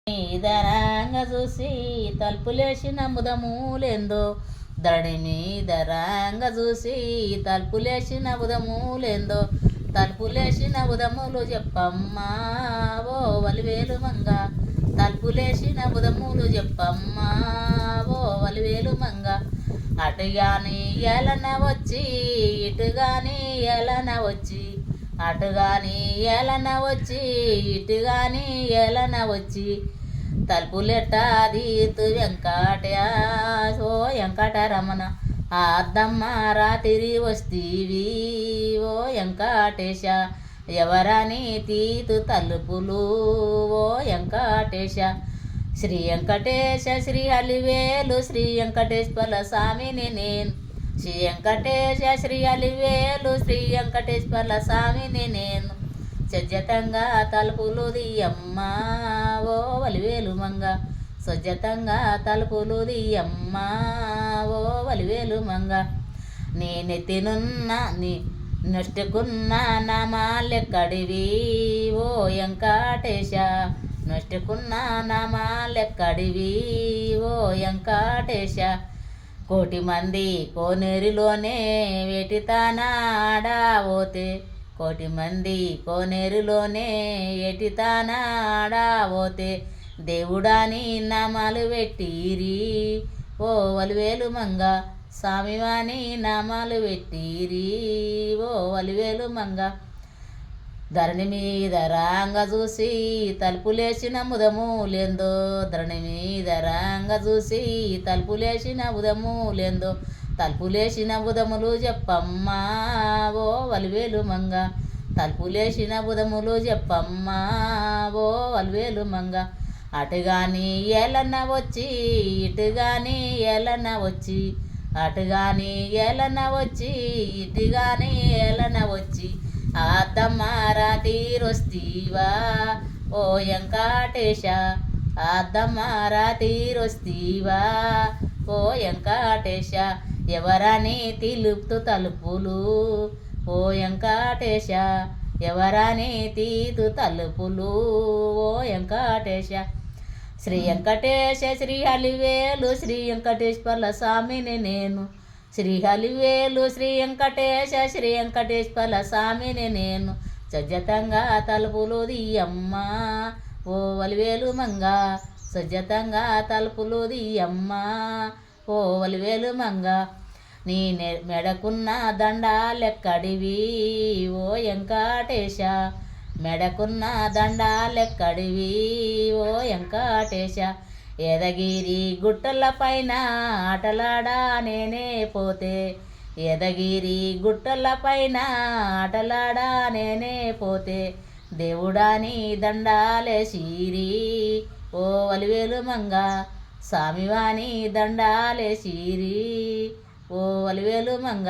మీదరంగ చూసి తలుపులేసిన ముదములేందో ధరణి మీదరంగ చూసి తలుపులేసిన ఉదములేందో తలుపులేసిన ఉదములు చెప్పమ్మా ఓ వలివేలు మంగ తలుపులేసిన ఉదములు చెప్పమ్మా ఓ వలివేలు మంగ అటుగాని ఎలన వచ్చి ఇటుగాని ఎలన వచ్చి అటుగాని ఎలన వచ్చి ఇటుగాని ఎలన వచ్చి తలుపులెట్టాదీతు ఓ వెంకటరమణ అద్దమ్మ రాత్రి వస్తీవి ఓ వెంకటేశ ఎవరని తీతు తలుపులు ఓ వెంకటేశ శ్రీ వెంకటేశ శ్రీ అలివేలు శ్రీ వెంకటేశ్వర స్వామిని నేను శ్రీ వెంకటేశ శ్రీ అలివేలు శ్రీ వెంకటేశ్వర స్వామిని నేను సజ్జతంగా తలుపులు దియమ్మా ఓ వలివేలు మంగ సజ్జతంగా తలుపులు దియమ్మా ఓ వలివేలు మంగ నేనెత్తినున్న నొష్టకున్న నామాలెక్కడివి ఓ వెంకటేశ నొష్టకున్న నామాలెక్కడివి ఓ వెంకటేశ కోటి మంది కోనేరులోనే వెటితానాడా పోతే కోటి మంది కోనేరులోనే ఎటితానాడా పోతే దేవుడాని నామాలు పెట్టిరి ఓ వలివేలు మంగ స్వామివాని నామాలు పెట్టిరి ఓ వలివేలు మంగ ధరణి మీద రాంగ చూసి తలుపులేసిన ముదములేందో ధరణి మీద రాంగ చూసి తలుపులేసిన ఉదములేందో తలుపులేసిన ఉదములు చెప్పమ్మా ఓ వలివేలు మంగ తలుపులేసిన ఉదములు చెప్పమ్మా ఓ వలివేలు మంగ అటుగాని ఏలన్న వచ్చి ఇటుగాని ఏలన్న వచ్చి అటుగాని ఏలన్న వచ్చి ఇటుగాని ఏలన్న వచ్చి అద్దమ్మ రాతీరొస్తీవా ఓ వెంకటేశ అద్దమ్మ రాతీరొస్తీవా ఓ వెంకటేశ ఎవరని తిలుపుతూ తలుపులు ఓ వెంకటేశ ఎవరని తీతు తలుపులు ఓ వెంకటేశ శ్రీ వెంకటేశ శ్రీ అలివేలు శ్రీ వెంకటేశ్వర స్వామిని నేను శ్రీ అలివేలు శ్రీ వెంకటేశ శ్రీ వెంకటేశ్వర స్వామిని నేను సజ్జతంగా తలుపులు దియమ్మా ఓ వలివేలు మంగ సజ్జతంగా తలుపులు దియమ్మా ఓ వలివేలు మంగ నీ మెడకున్న దండాలెక్కడివి ఓ వెంకటేశ మెడకున్న దండాలెక్కడివి ఓ వెంకటేశ ఎదగిరి గుట్టల పైన ఆటలాడా నేనే పోతే ఎదగిరి గుట్టల పైన ఆటలాడా నేనే పోతే దేవుడాని దండాలేసిరి ఓ వలివేలు మంగ స్వామివాని దండాలేసిరి ఓ వలివేలు మంగ